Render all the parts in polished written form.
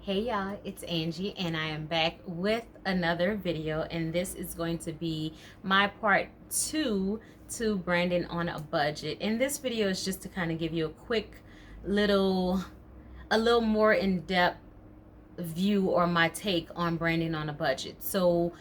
Hey y'all, it's Angie and I am back with another video, and this is going to be my part 2 to branding on a budget. And this video is just to kind of give you a quick a little more in-depth view or my take on branding on a budget. So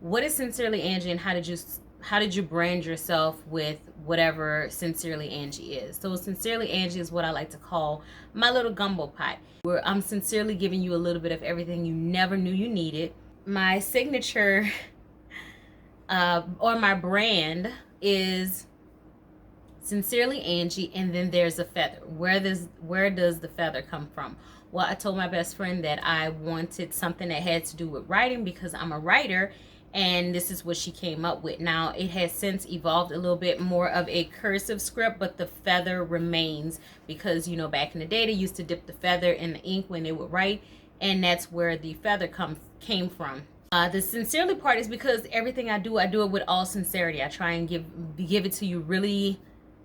what is Sincerely Angie, and how did you brand yourself with whatever Sincerely Angie is? So Sincerely Angie is what I like to call my little gumbo pot, where I'm sincerely giving you a little bit of everything you never knew you needed. My signature or my brand is Sincerely Angie, and then there's a feather. Where does the feather come from? Well, I told my best friend that I wanted something that had to do with writing because I'm a writer, and this is what she came up with. Now, it has since evolved a little bit more of a cursive script, but the feather remains because, you know, back in the day, they used to dip the feather in the ink when they would write, and that's where the feather came from. The sincerely part is because everything I do it with all sincerity. I try and give it to you really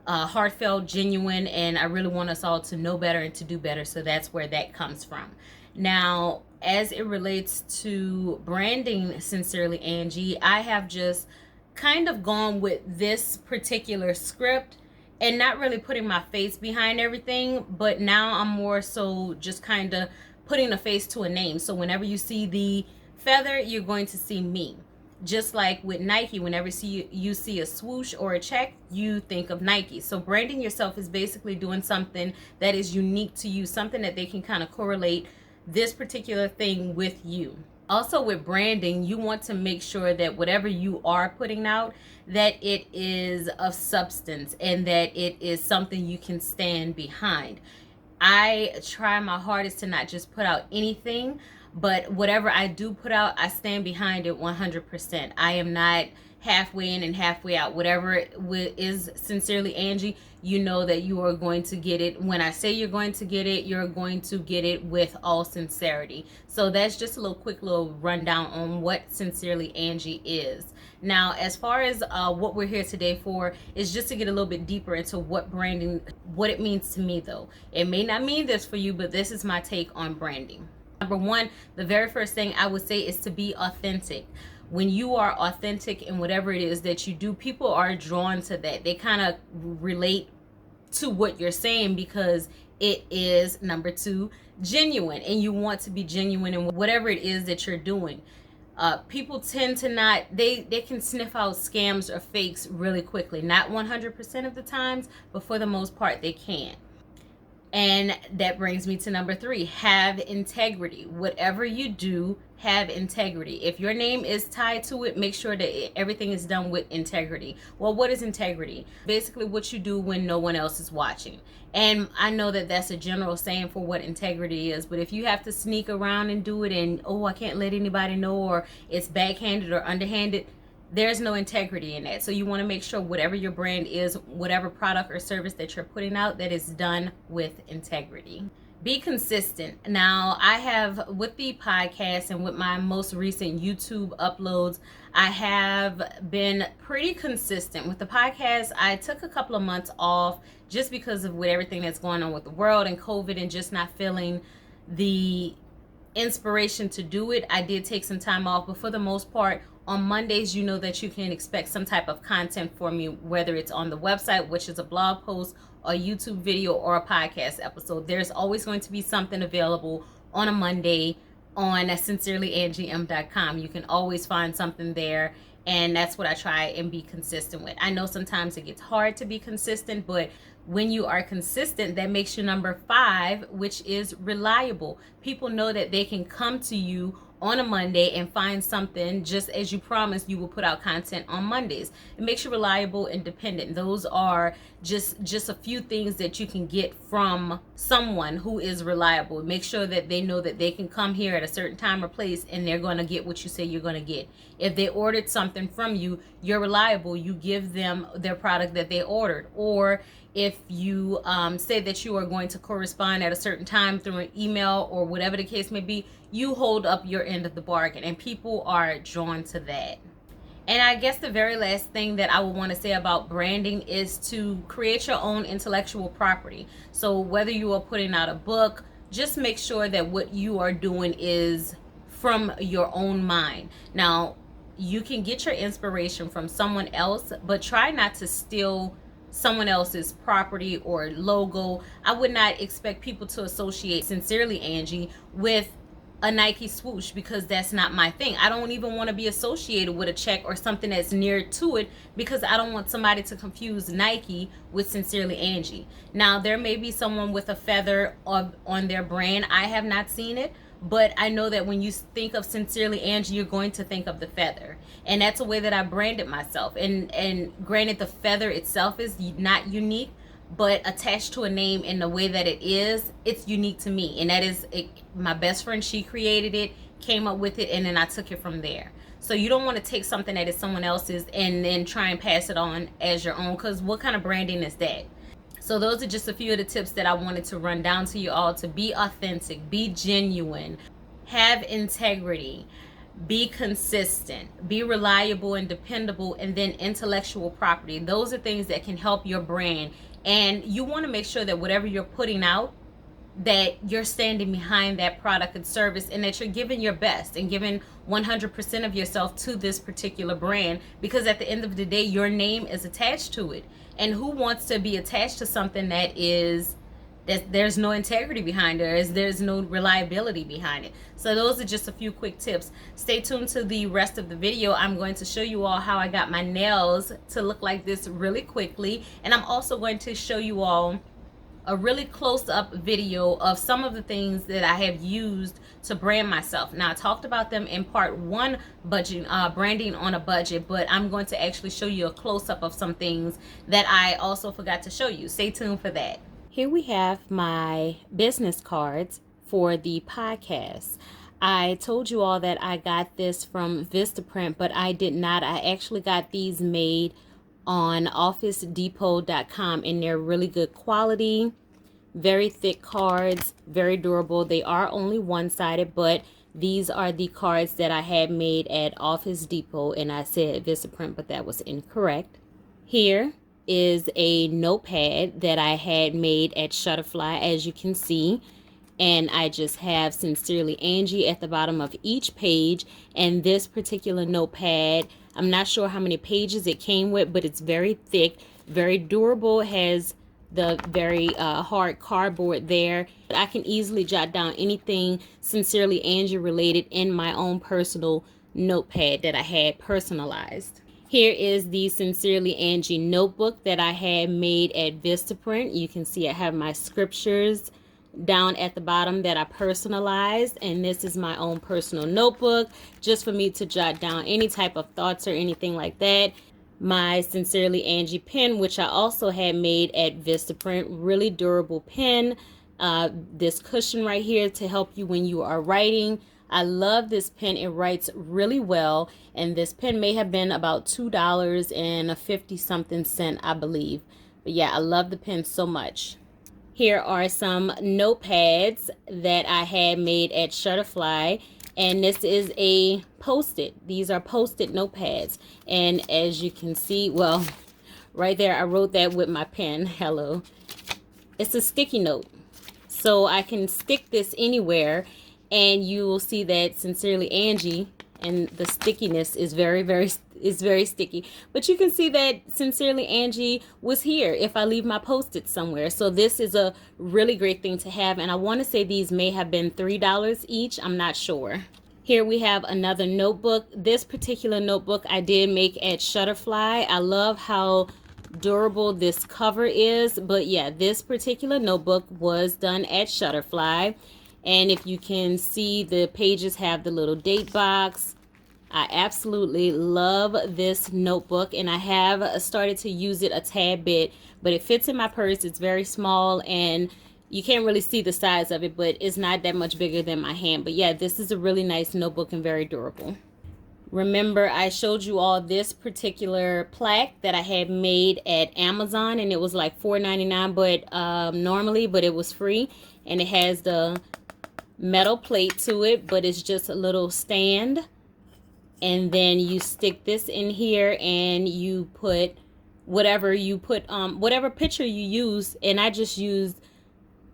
heartfelt, genuine, and I really want us all to know better and to do better. So that's where that comes from. Now, as it relates to branding Sincerely Angie, I have just kind of gone with this particular script and not really putting my face behind everything, but now I'm more so just kind of putting a face to a name. So whenever you see the feather, you're going to see me. Just like with Nike, whenever you see a swoosh or a check, you think of Nike. So branding yourself is basically doing something that is unique to you, something that they can kind of correlate this particular thing with you. Also with branding, you want to make sure that whatever you are putting out, that it is of substance and that it is something you can stand behind. I try my hardest to not just put out anything, but whatever I do put out, I stand behind it 100%. I am not halfway in and halfway out. Whatever is Sincerely Angie, you know that you are going to get it. When I say you're going to get it, you're going to get it with all sincerity. So that's just a quick little rundown on what Sincerely Angie is. Now, as far as what we're here today for is just to get a little bit deeper into what branding, what it means to me though. It may not mean this for you, but this is my take on branding. Number one, the very first thing I would say is to be authentic. When you are authentic in whatever it is that you do, people are drawn to that. They kind of relate to what you're saying because it is, number two, genuine, and you want to be genuine in whatever it is that you're doing. People tend to not, they can sniff out scams or fakes really quickly. Not 100% of the times, but for the most part they can. And that brings me to number three, have integrity. Whatever you do, have integrity. If your name is tied to it, make sure that everything is done with integrity. Well, what is integrity? Basically what you do when no one else is watching. And I know that that's a general saying for what integrity is, but if you have to sneak around and do it and, oh, I can't let anybody know, or it's backhanded or underhanded, there's no integrity in that. So you want to make sure whatever your brand is, whatever product or service that you're putting out, that is done with integrity. Be consistent. Now, I have, with the podcast and with my most recent YouTube uploads, I have been pretty consistent. With the podcast, I took a couple of months off just because of with everything that's going on with the world and COVID and just not feeling the inspiration to do it. I did take some time off, but for the most part, on Mondays, you know that you can expect some type of content from me, whether it's on the website, which is a blog post, a YouTube video, or a podcast episode. There's always going to be something available on a Monday on sincerelyangiem.com. You can always find something there, and that's what I try and be consistent with. I know sometimes it gets hard to be consistent, but when you are consistent, that makes you number 5, which is reliable. People know that they can come to you on a Monday and find something, just as you promised you will put out content on Mondays. It makes you reliable and dependent. Those are just a few things that you can get from someone who is reliable. Make sure that they know that they can come here at a certain time or place and they're going to get what you say you're going to get. If they ordered something from you, you're reliable. You give them their product that they ordered. Or if you say that you are going to correspond at a certain time through an email or whatever the case may be, you hold up your end of the bargain, and people are drawn to that. And I guess the very last thing that I would want to say about branding is to create your own intellectual property. So whether you are putting out a book, just make sure that what you are doing is from your own mind. Now, you can get your inspiration from someone else, but try not to steal someone else's property or logo. I would not expect people to associate Sincerely Angie with a Nike swoosh, because that's not my thing. I don't even want to be associated with a check or something that's near to it, because I don't want somebody to confuse Nike with Sincerely Angie. Now, there may be someone with a feather on their brand. I have not seen it, but I know that when you think of Sincerely Angie, you're going to think of the feather, and that's a way that I branded myself. And granted, the feather itself is not unique, but attached to a name in the way that it is, it's unique to me. And that is it. My best friend, she created it, came up with it, and then I took it from there. So you don't want to take something that is someone else's and then try and pass it on as your own, because what kind of branding is that? So those are just a few of the tips that I wanted to run down to you all: to be authentic, be genuine, have integrity, be consistent, be reliable and dependable, and then intellectual property. Those are things that can help your brand. And you want to make sure that whatever you're putting out, that you're standing behind that product and service, and that you're giving your best and giving 100% of yourself to this particular brand, because at the end of the day, your name is attached to it. And who wants to be attached to something that there's no integrity behind it, there's no reliability behind it? So those are just a few quick tips. Stay tuned to the rest of the video. I'm going to show you all how I got my nails to look like this really quickly, and I'm also going to show you all a really close-up video of some of the things that I have used to brand myself. Now, I talked about them in part 1, budget, branding on a budget, but I'm going to actually show you a close-up of some things that I also forgot to show you. Stay tuned for that. Here we have my business cards for the podcast. I told you all that I got this from Vistaprint, but I did not. I actually got these made on OfficeDepot.com, and they're really good quality, very thick cards, very durable. They are only one-sided, but these are the cards that I had made at Office Depot, and I said Vistaprint, but that was incorrect. Here is a notepad that I had made at Shutterfly, as you can see, and I just have Sincerely Angie at the bottom of each page. And this particular notepad, I'm not sure how many pages it came with, but it's very thick, very durable. It has the very hard cardboard there. I can easily jot down anything Sincerely Angie related in my own personal notepad that I had personalized. Here is the Sincerely Angie notebook that I had made at Vistaprint. You can see I have my scriptures down at the bottom that I personalized, and this is my own personal notebook just for me to jot down any type of thoughts or anything like that. My Sincerely Angie pen, which I also had made at Vistaprint, really durable pen. This cushion right here to help you when you are writing. I love this pen. It writes really well, and this pen may have been about $2.50 something, I believe. But yeah, I love the pen so much. Here are some notepads that I had made at Shutterfly, and this is a Post-it. These are Post-it notepads, and as you can see, well, right there, I wrote that with my pen. Hello. It's a sticky note, so I can stick this anywhere, and you will see that Sincerely Angie, and the stickiness is very sticky, but you can see that Sincerely Angie was here if I leave my Post-it somewhere. So this is a really great thing to have, and I want to say these may have been $3 each. I'm not sure. Here we have another notebook. This particular notebook I did make at Shutterfly. I love how durable this cover is, but yeah, this particular notebook was done at Shutterfly. And if you can see, the pages have the little date box. I absolutely love this notebook, and I have started to use it a tad bit, but it fits in my purse. It's very small, and you can't really see the size of it, but it's not that much bigger than my hand. But yeah, this is a really nice notebook and very durable. Remember, I showed you all this particular plaque that I had made at Amazon, and it was like $4.99, but normally, but it was free, and it has the metal plate to it, but it's just a little stand, and then you stick this in here, and you put whatever whatever picture you use, and I just used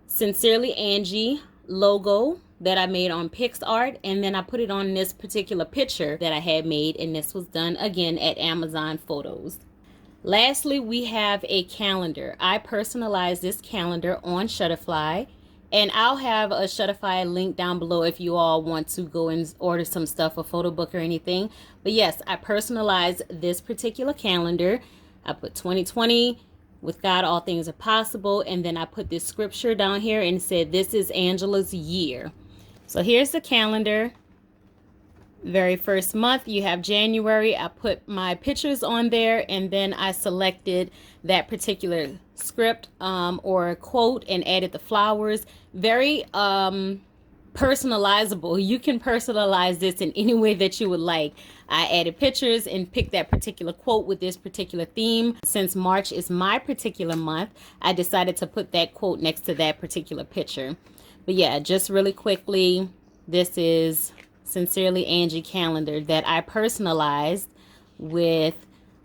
Sincerely Angie logo that I made on PixArt, and then I put it on this particular picture that I had made, and this was done again at Amazon Photos. Lastly, we have a calendar. I personalized this calendar on Shutterfly, and I'll have a Shutterfly link down below if you all want to go and order some stuff, a photo book or anything. But yes, I personalized this particular calendar. I put 2020, with God all things are possible, and then I put this scripture down here and said, this is Angela's year. So here's the calendar. Very first month, you have January. I put my pictures on there, and then I selected that particular script or a quote and added the flowers. Very personalizable. You can personalize this in any way that you would like. I added pictures and picked that particular quote with this particular theme. Since March is my particular month, I decided to put that quote next to that particular picture. But yeah, just really quickly, this is Sincerely Angie calendar that I personalized with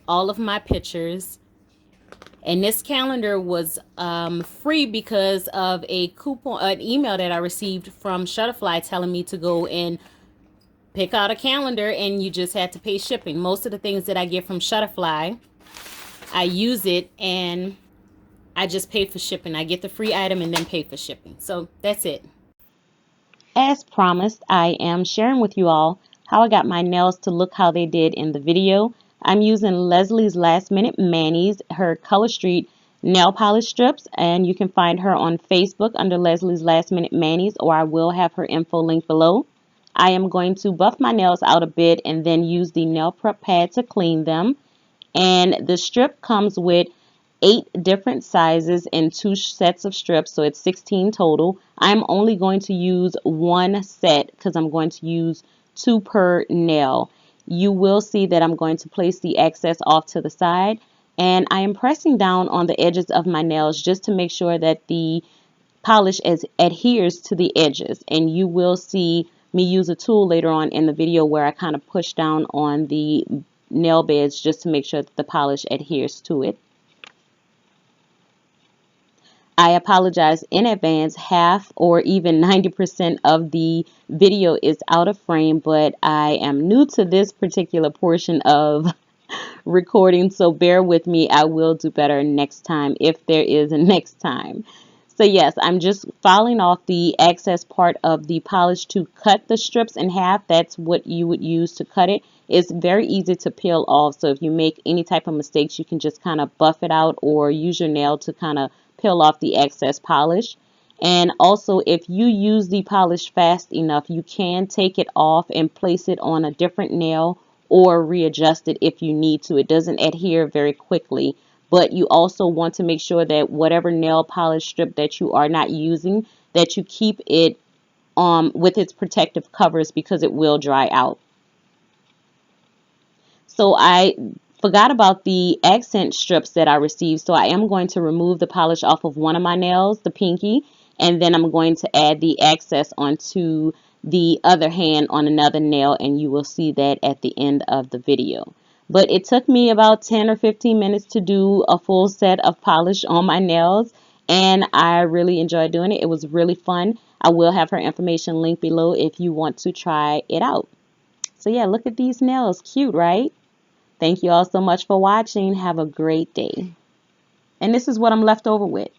all of my pictures. And this calendar was free because of a coupon, an email that I received from Shutterfly telling me to go and pick out a calendar, and you just had to pay shipping. Most of the things that I get from Shutterfly, I use it and I just pay for shipping. I get the free item and then pay for shipping. So that's it. As promised, I am sharing with you all how I got my nails to look how they did in the video. I'm using Leslie's Last Minute Manis, her Color Street nail polish strips, and you can find her on Facebook under Leslie's Last Minute Manis, or I will have her info link below. I am going to buff my nails out a bit and then use the nail prep pad to clean them. And the strip comes with 8 different sizes and 2 sets of strips, so it's 16 total. I'm only going to use one set because I'm going to use 2 per nail. You will see that I'm going to place the excess off to the side, and I am pressing down on the edges of my nails just to make sure that the polish adheres to the edges. And you will see me use a tool later on in the video where I kind of push down on the nail beds just to make sure that the polish adheres to it. I apologize in advance. Half or even 90% of the video is out of frame, but I am new to this particular portion of recording, so bear with me. I will do better next time if there is a next time. So yes, I'm just filing off the excess part of the polish to cut the strips in half. That's what you would use to cut it. It's very easy to peel off, so if you make any type of mistakes, you can just kind of buff it out or use your nail to kind of peel off the excess polish. And also, if you use the polish fast enough, you can take it off and place it on a different nail or readjust it if you need to. It doesn't adhere very quickly. But you also want to make sure that whatever nail polish strip that you are not using, that you keep it with its protective covers because it will dry out. So I forgot about the accent strips that I received. So I am going to remove the polish off of one of my nails, the pinky, and then I'm going to add the excess onto the other hand on another nail, and you will see that at the end of the video. But it took me about 10 or 15 minutes to do a full set of polish on my nails, and I really enjoyed doing it. It was really fun. I will have her information linked below if you want to try it out. So yeah, look at these nails. Cute, right? Thank you all so much for watching. Have a great day. And this is what I'm left over with.